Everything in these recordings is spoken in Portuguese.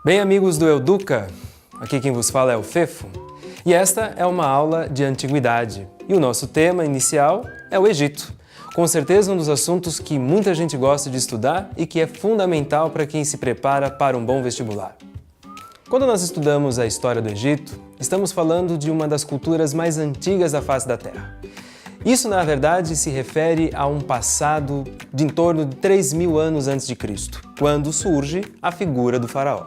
Bem, amigos do Educa, aqui quem vos fala é o Fefo, e esta é uma aula de antiguidade. E o nosso tema inicial é o Egito. Com certeza um dos assuntos que muita gente gosta de estudar e que é fundamental para quem se prepara para um bom vestibular. Quando nós estudamos a história do Egito, estamos falando de uma das culturas mais antigas da face da Terra. Isso, na verdade, se refere a um passado de em torno de 3.000 anos antes de Cristo, quando surge a figura do faraó.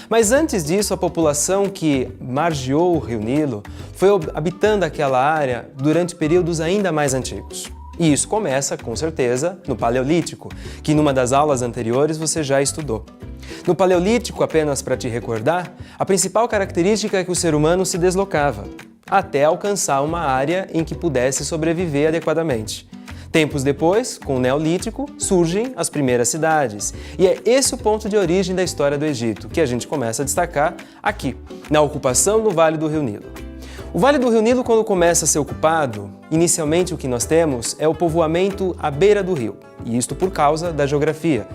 Mas antes disso, a população que margeou o rio Nilo foi habitando aquela área durante períodos ainda mais antigos. E isso começa, com certeza, no Paleolítico, que numa das aulas anteriores você já estudou. No Paleolítico, apenas para te recordar, a principal característica é que o ser humano se deslocava, até alcançar uma área em que pudesse sobreviver adequadamente. Tempos depois, com o Neolítico, surgem as primeiras cidades. E é esse o ponto de origem da história do Egito, que a gente começa a destacar aqui, na ocupação do Vale do Rio Nilo. O Vale do Rio Nilo, quando começa a ser ocupado, inicialmente o que nós temos é o povoamento à beira do rio, e isto por causa da geografia.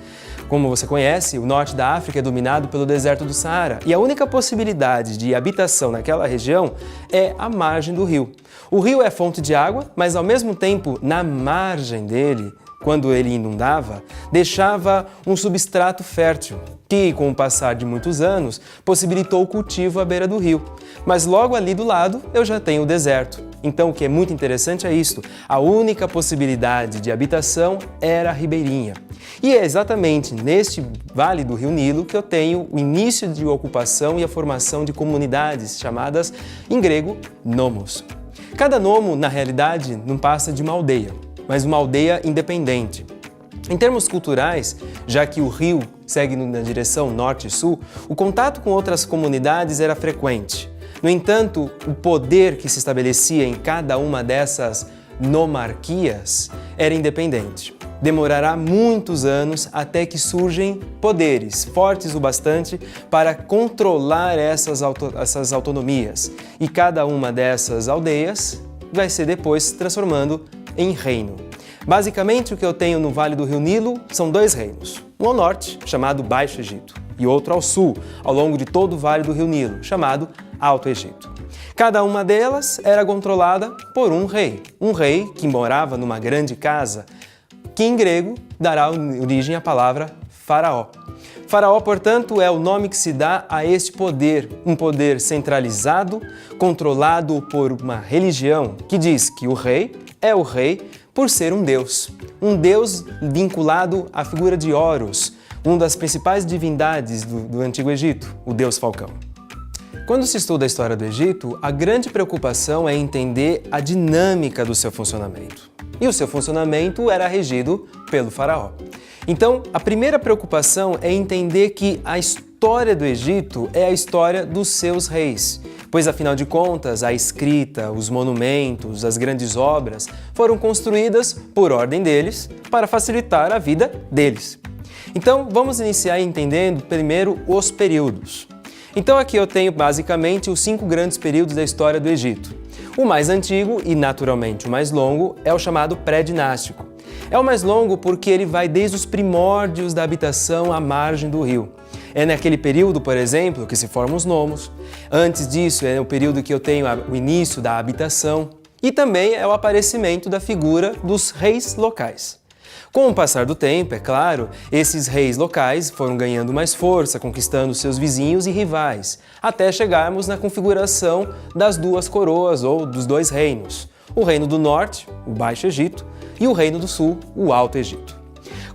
Como você conhece, o norte da África é dominado pelo deserto do Saara, e a única possibilidade de habitação naquela região é a margem do rio. O rio é fonte de água, mas ao mesmo tempo, na margem dele, quando ele inundava, deixava um substrato fértil, que, com o passar de muitos anos, possibilitou o cultivo à beira do rio. Mas logo ali do lado, eu já tenho o deserto. Então, o que é muito interessante é isto: a única possibilidade de habitação era a ribeirinha. E é exatamente neste Vale do Rio Nilo que eu tenho o início de ocupação e a formação de comunidades chamadas, em grego, nomos. Cada nomo, na realidade, não passa de uma aldeia, mas uma aldeia independente. Em termos culturais, já que o rio segue na direção norte e sul, o contato com outras comunidades era frequente. No entanto, o poder que se estabelecia em cada uma dessas nomarquias era independente. Demorará muitos anos até que surgem poderes fortes o bastante para controlar essas autonomias. E cada uma dessas aldeias vai ser depois se transformando em reino. Basicamente, o que eu tenho no Vale do Rio Nilo são dois reinos. Um ao norte, chamado Baixo Egito, e outro ao sul, ao longo de todo o Vale do Rio Nilo, chamado Alto Egito. Cada uma delas era controlada por um rei que morava numa grande casa, que em grego dará origem à palavra faraó. Faraó, portanto, é o nome que se dá a este poder, um poder centralizado, controlado por uma religião que diz que o rei é o rei por ser um deus vinculado à figura de Horus, uma das principais divindades do Antigo Egito, o deus Falcão. Quando se estuda a história do Egito, a grande preocupação é entender a dinâmica do seu funcionamento. E o seu funcionamento era regido pelo faraó. Então, a primeira preocupação é entender que a história do Egito é a história dos seus reis, pois, afinal de contas, a escrita, os monumentos, as grandes obras foram construídas por ordem deles para facilitar a vida deles. Então, vamos iniciar entendendo primeiro os períodos. Então, aqui eu tenho basicamente os 5 grandes períodos da história do Egito. O mais antigo e, naturalmente, o mais longo é o chamado pré-dinástico. É o mais longo porque ele vai desde os primórdios da habitação à margem do rio. É naquele período, por exemplo, que se formam os nomos. Antes disso, é o período que eu tenho o início da habitação. E também é o aparecimento da figura dos reis locais. Com o passar do tempo, é claro, esses reis locais foram ganhando mais força, conquistando seus vizinhos e rivais, até chegarmos na configuração das duas coroas ou dos dois reinos. O reino do norte, o Baixo Egito, e o reino do sul, o Alto Egito.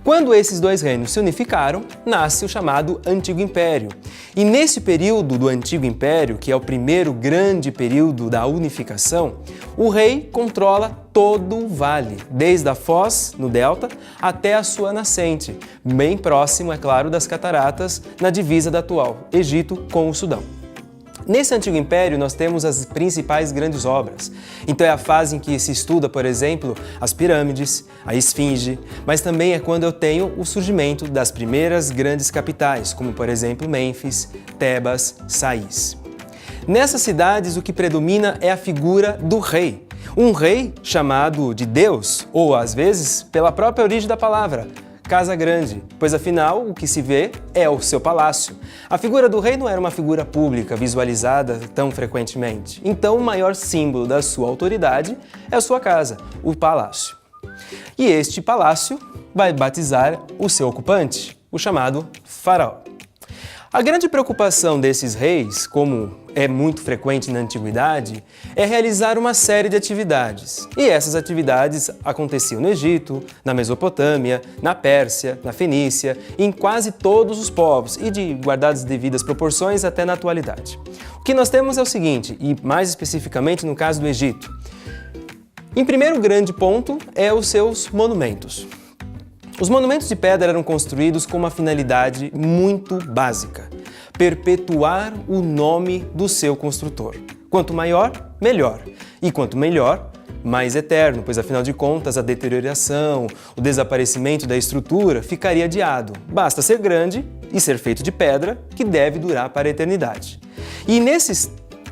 Quando esses dois reinos se unificaram, nasce o chamado Antigo Império. E nesse período do Antigo Império, que é o primeiro grande período da unificação, o rei controla todo o vale, desde a foz, no delta, até a sua nascente, bem próximo, é claro, das cataratas, na divisa da atual Egito com o Sudão. Nesse Antigo Império, nós temos as principais grandes obras. Então é a fase em que se estuda, por exemplo, as pirâmides, a esfinge, mas também é quando eu tenho o surgimento das primeiras grandes capitais, como por exemplo Mênfis, Tebas, Sais. Nessas cidades, o que predomina é a figura do rei. Um rei chamado de Deus, ou às vezes, pela própria origem da palavra, casa grande, pois afinal o que se vê é o seu palácio. A figura do rei não era uma figura pública visualizada tão frequentemente, então o maior símbolo da sua autoridade é a sua casa, o palácio. E este palácio vai batizar o seu ocupante, o chamado faraó. A grande preocupação desses reis, como é muito frequente na antiguidade, é realizar uma série de atividades. E essas atividades aconteciam no Egito, na Mesopotâmia, na Pérsia, na Fenícia, em quase todos os povos e guardadas devidas proporções até na atualidade. O que nós temos é o seguinte, e mais especificamente no caso do Egito. Em primeiro grande ponto é os seus monumentos. Os monumentos de pedra eram construídos com uma finalidade muito básica: perpetuar o nome do seu construtor. Quanto maior, melhor. E quanto melhor, mais eterno, pois afinal de contas a deterioração, o desaparecimento da estrutura ficaria adiado. Basta ser grande e ser feito de pedra, que deve durar para a eternidade. E nesses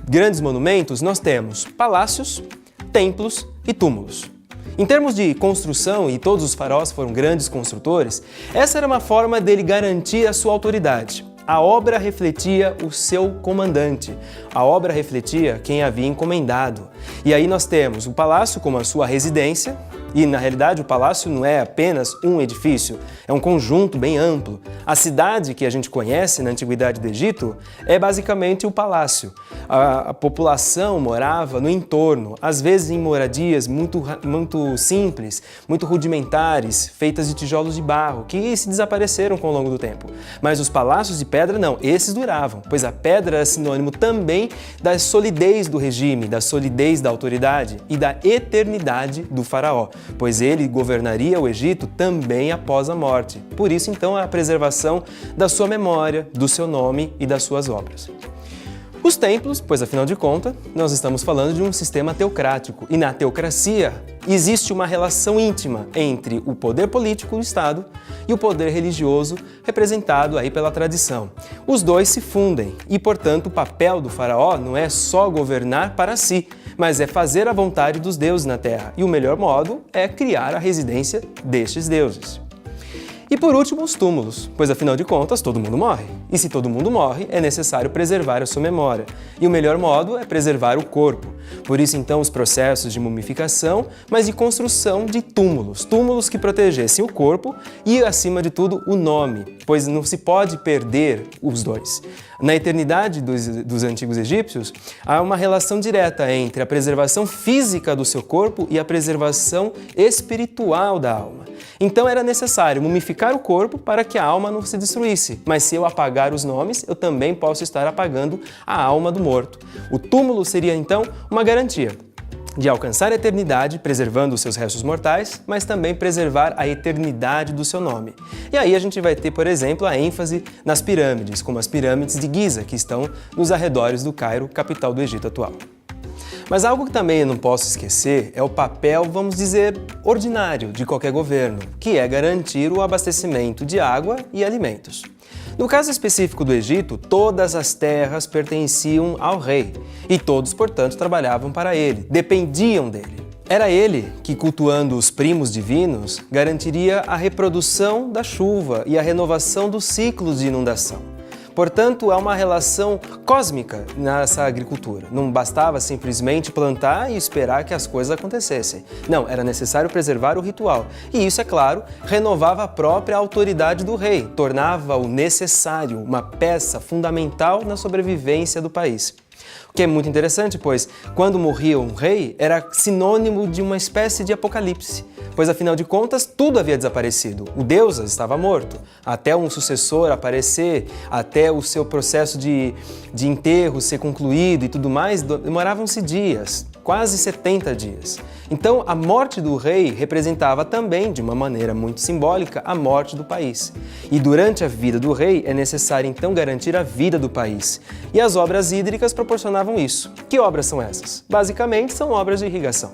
grandes monumentos nós temos palácios, templos e túmulos. Em termos de construção, e todos os faraós foram grandes construtores, essa era uma forma dele garantir a sua autoridade. A obra refletia o seu comandante, a obra refletia quem havia encomendado. E aí nós temos o palácio como a sua residência, e na realidade o palácio não é apenas um edifício, é um conjunto bem amplo. A cidade que a gente conhece na antiguidade do Egito é basicamente o palácio. A população morava no entorno, às vezes em moradias muito simples, muito rudimentares, feitas de tijolos de barro, que se desapareceram com o longo do tempo. Mas os palácios de pedra não, esses duravam, pois a pedra era sinônimo também da solidez do regime, da solidez da autoridade e da eternidade do faraó, pois ele governaria o Egito também após a morte. Por isso, então, a preservação da sua memória, do seu nome e das suas obras. Os templos, pois afinal de contas, nós estamos falando de um sistema teocrático, e na teocracia existe uma relação íntima entre o poder político do Estado e o poder religioso representado aí pela tradição. Os dois se fundem e, portanto, o papel do faraó não é só governar para si, mas é fazer a vontade dos deuses na terra, e o melhor modo é criar a residência destes deuses. E por último, os túmulos, pois afinal de contas todo mundo morre. E se todo mundo morre, é necessário preservar a sua memória. E o melhor modo é preservar o corpo. Por isso então os processos de mumificação, mas de construção de túmulos. Túmulos que protegessem o corpo e, acima de tudo, o nome, pois não se pode perder os dois. Na eternidade dos antigos egípcios, há uma relação direta entre a preservação física do seu corpo e a preservação espiritual da alma. Então era necessário mumificar o corpo para que a alma não se destruísse, mas se eu apagar os nomes, eu também posso estar apagando a alma do morto. O túmulo seria então uma garantia de alcançar a eternidade, preservando os seus restos mortais, mas também preservar a eternidade do seu nome. E aí a gente vai ter, por exemplo, a ênfase nas pirâmides, como as pirâmides de Giza, que estão nos arredores do Cairo, capital do Egito atual. Mas algo que também eu não posso esquecer é o papel, vamos dizer, ordinário de qualquer governo, que é garantir o abastecimento de água e alimentos. No caso específico do Egito, todas as terras pertenciam ao rei e todos, portanto, trabalhavam para ele, dependiam dele. Era ele que, cultuando os primos divinos, garantiria a reprodução da chuva e a renovação dos ciclos de inundação. Portanto, há uma relação cósmica nessa agricultura. Não bastava simplesmente plantar e esperar que as coisas acontecessem. Não, era necessário preservar o ritual. E isso, é claro, renovava a própria autoridade do rei, tornava-o necessário, uma peça fundamental na sobrevivência do país. O que é muito interessante, pois quando morria um rei era sinônimo de uma espécie de apocalipse, pois afinal de contas tudo havia desaparecido. O deus estava morto, até um sucessor aparecer, até o seu processo de enterro ser concluído e tudo mais, demoravam-se dias, quase 70 dias. Então, a morte do rei representava também, de uma maneira muito simbólica, a morte do país. E durante a vida do rei é necessário então garantir a vida do país. E as obras hídricas proporcionavam isso. Que obras são essas? Basicamente, são obras de irrigação.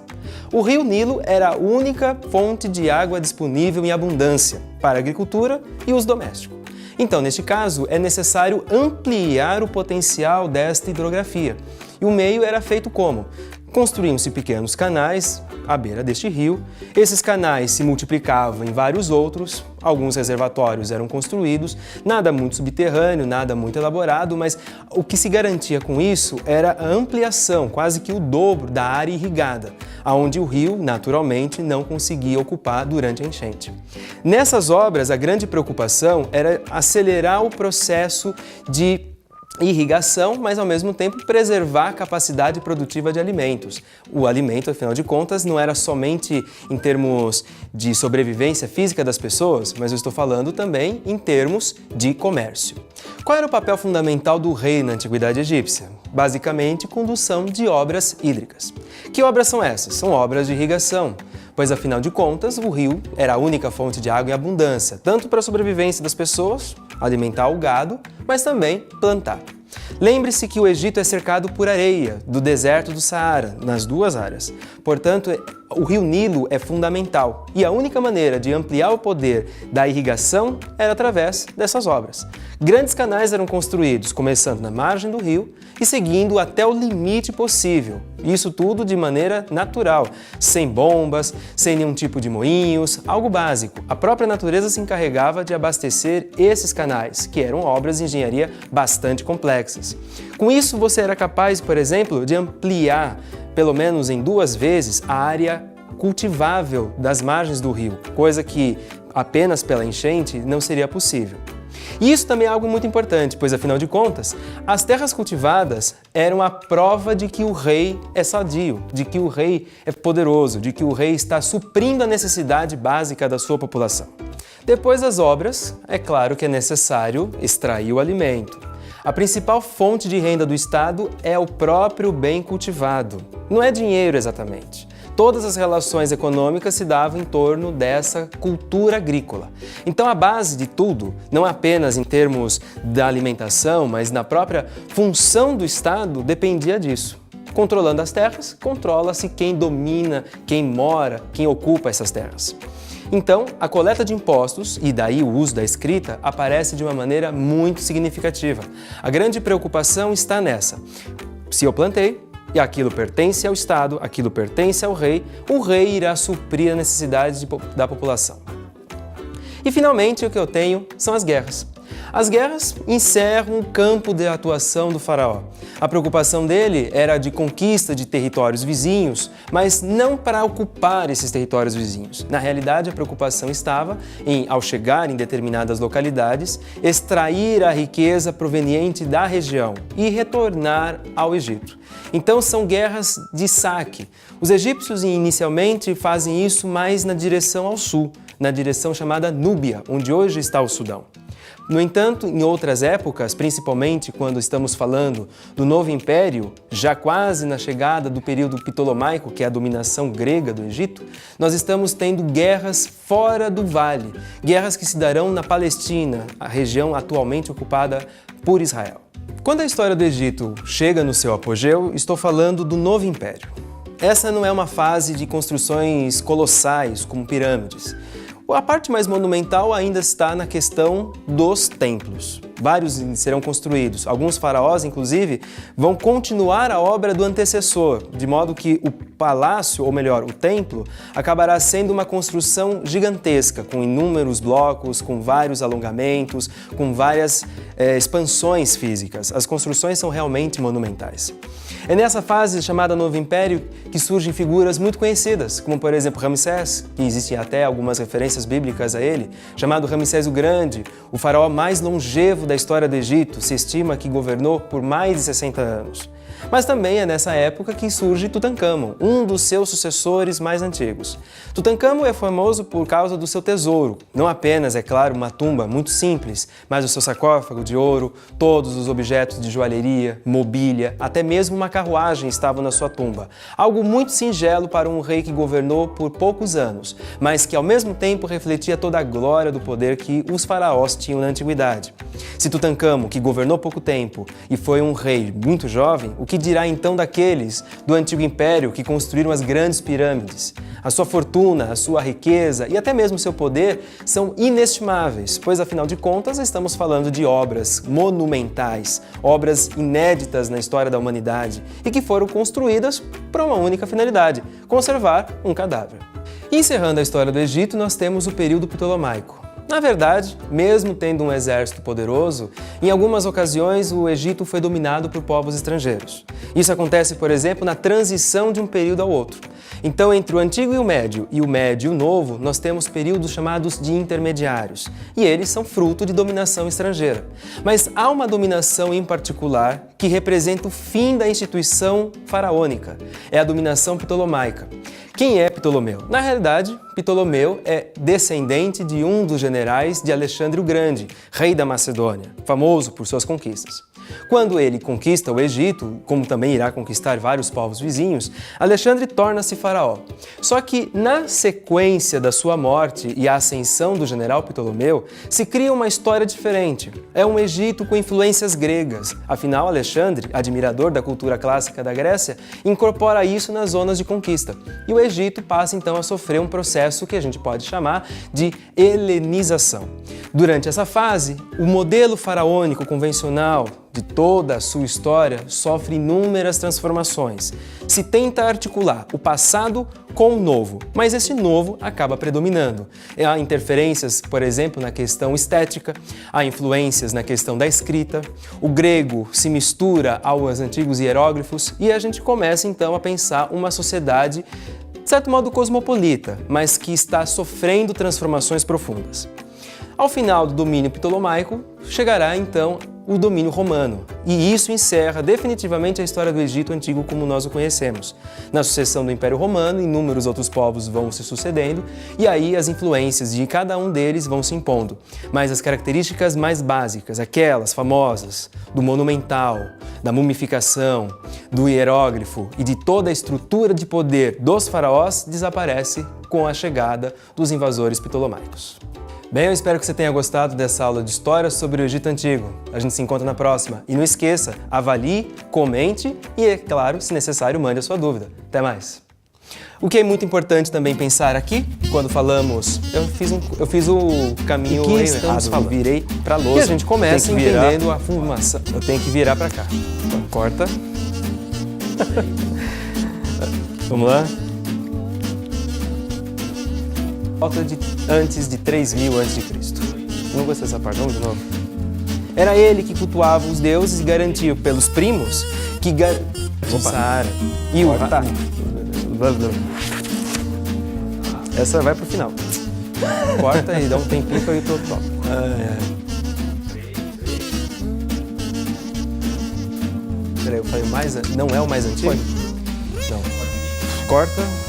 O rio Nilo era a única fonte de água disponível em abundância para a agricultura e uso doméstico. Então, neste caso, é necessário ampliar o potencial desta hidrografia. E o meio era feito como? Construíam-se pequenos canais à beira deste rio. Esses canais se multiplicavam em vários outros, alguns reservatórios eram construídos, nada muito subterrâneo, nada muito elaborado, mas o que se garantia com isso era a ampliação, quase que o dobro da área irrigada, aonde o rio, naturalmente, não conseguia ocupar durante a enchente. Nessas obras, a grande preocupação era acelerar o processo de irrigação, mas ao mesmo tempo preservar a capacidade produtiva de alimentos. O alimento, afinal de contas, não era somente em termos de sobrevivência física das pessoas, mas eu estou falando também em termos de comércio. Qual era o papel fundamental do rei na antiguidade egípcia? Basicamente, condução de obras hídricas. Que obras são essas? São obras de irrigação, pois afinal de contas o rio era a única fonte de água em abundância, tanto para a sobrevivência das pessoas, alimentar o gado, mas também plantar. Lembre-se que o Egito é cercado por areia, do deserto do Saara, nas duas áreas. Portanto, o rio Nilo é fundamental e a única maneira de ampliar o poder da irrigação era através dessas obras. Grandes canais eram construídos, começando na margem do rio e seguindo até o limite possível. Isso tudo de maneira natural, sem bombas, sem nenhum tipo de moinhos, algo básico. A própria natureza se encarregava de abastecer esses canais, que eram obras de engenharia bastante complexas. Com isso, você era capaz, por exemplo, de ampliar, pelo menos em 2 vezes, a área cultivável das margens do rio, coisa que apenas pela enchente não seria possível. E isso também é algo muito importante, pois afinal de contas, as terras cultivadas eram a prova de que o rei é sadio, de que o rei é poderoso, de que o rei está suprindo a necessidade básica da sua população. Depois das obras, é claro que é necessário extrair o alimento. A principal fonte de renda do Estado é o próprio bem cultivado. Não é dinheiro exatamente. Todas as relações econômicas se davam em torno dessa cultura agrícola. Então a base de tudo, não apenas em termos da alimentação, mas na própria função do Estado, dependia disso. Controlando as terras, controla-se quem domina, quem mora, quem ocupa essas terras. Então, a coleta de impostos, e daí o uso da escrita, aparece de uma maneira muito significativa. A grande preocupação está nessa. Se eu plantei, e aquilo pertence ao Estado, aquilo pertence ao rei, o rei irá suprir a necessidade da população. E finalmente o que eu tenho são as guerras. As guerras encerram o campo de atuação do faraó. A preocupação dele era de conquista de territórios vizinhos, mas não para ocupar esses territórios vizinhos. Na realidade, a preocupação estava em, ao chegar em determinadas localidades, extrair a riqueza proveniente da região e retornar ao Egito. Então são guerras de saque. Os egípcios inicialmente fazem isso mais na direção ao sul, na direção chamada Núbia, onde hoje está o Sudão. No entanto, em outras épocas, principalmente quando estamos falando do Novo Império, já quase na chegada do período ptolomaico, que é a dominação grega do Egito, nós estamos tendo guerras fora do vale, guerras que se darão na Palestina, a região atualmente ocupada por Israel. Quando a história do Egito chega no seu apogeu, estou falando do Novo Império. Essa não é uma fase de construções colossais, como pirâmides. A parte mais monumental ainda está na questão dos templos. Vários serão construídos. Alguns faraós, inclusive, vão continuar a obra do antecessor, de modo que o palácio, ou melhor, o templo, acabará sendo uma construção gigantesca, com inúmeros blocos, com vários alongamentos, com várias expansões físicas. As construções são realmente monumentais. É nessa fase chamada Novo Império que surgem figuras muito conhecidas, como por exemplo Ramsés, que existem até algumas referências bíblicas a ele, chamado Ramsés o Grande, o faraó mais longevo da história do Egito, se estima que governou por mais de 60 anos. Mas também é nessa época que surge Tutancâmon, um dos seus sucessores mais antigos. Tutancâmon é famoso por causa do seu tesouro, não apenas, é claro, uma tumba muito simples, mas o seu sarcófago de ouro, todos os objetos de joalheria, mobília, até mesmo uma carruagem estavam na sua tumba. Algo muito singelo para um rei que governou por poucos anos, mas que ao mesmo tempo refletia toda a glória do poder que os faraós tinham na antiguidade. Se Tutancâmon, que governou pouco tempo e foi um rei muito jovem, o que dirá então daqueles do Antigo Império que construíram as grandes pirâmides? A sua fortuna, a sua riqueza e até mesmo seu poder são inestimáveis, pois afinal de contas estamos falando de obras monumentais, obras inéditas na história da humanidade e que foram construídas para uma única finalidade: conservar um cadáver. Encerrando a história do Egito, nós temos o período ptolomaico. Na verdade, mesmo tendo um exército poderoso, em algumas ocasiões o Egito foi dominado por povos estrangeiros. Isso acontece, por exemplo, na transição de um período ao outro. Então, entre o Antigo e o Médio e o Novo, nós temos períodos chamados de intermediários, e eles são fruto de dominação estrangeira. Mas há uma dominação em particular que representa o fim da instituição faraônica. É a dominação ptolomaica. Quem é Ptolomeu? Na realidade, Ptolomeu é descendente de um dos generais de Alexandre o Grande, rei da Macedônia, famoso por suas conquistas. Quando ele conquista o Egito, como também irá conquistar vários povos vizinhos, Alexandre torna-se faraó. Só que na sequência da sua morte e a ascensão do general Ptolomeu, se cria uma história diferente. É um Egito com influências gregas. Afinal, Alexandre, admirador da cultura clássica da Grécia, incorpora isso nas zonas de conquista. E o Egito passa então a sofrer um processo que a gente pode chamar de helenização. Durante essa fase, o modelo faraônico convencional de toda a sua história sofre inúmeras transformações. Se tenta articular o passado com o novo, mas esse novo acaba predominando. Há interferências, por exemplo, na questão estética, há influências na questão da escrita, o grego se mistura aos antigos hieróglifos e a gente começa então a pensar uma sociedade, de certo modo, cosmopolita, mas que está sofrendo transformações profundas. Ao final do domínio ptolomaico, chegará então o domínio romano, e isso encerra definitivamente a história do Egito Antigo como nós o conhecemos. Na sucessão do Império Romano, inúmeros outros povos vão se sucedendo, e aí as influências de cada um deles vão se impondo. Mas as características mais básicas, aquelas famosas do monumental, da mumificação, do hieróglifo e de toda a estrutura de poder dos faraós, desaparece com a chegada dos invasores ptolomaicos. Bem, eu espero que você tenha gostado dessa aula de história sobre o Egito Antigo. A gente se encontra na próxima. E não esqueça, avalie, comente e, é claro, se necessário, mande a sua dúvida. Até mais! O que é muito importante também pensar aqui, quando falamos... Eu fiz o caminho errado, eu virei para a lousa. E a gente começa entendendo a fumaça. Eu tenho que virar para cá. Então, corta. Vamos lá? Volta de antes de 3000 a.C. Não gostei dessa parte, vamos de novo. Era ele que cultuava os deuses e garantia pelos primos que... Opa! E o... Tá. Essa vai pro final. Corta e dá um tempinho para ir pro top. Peraí, eu falei o mais... Não é o mais antigo? Não. Corta.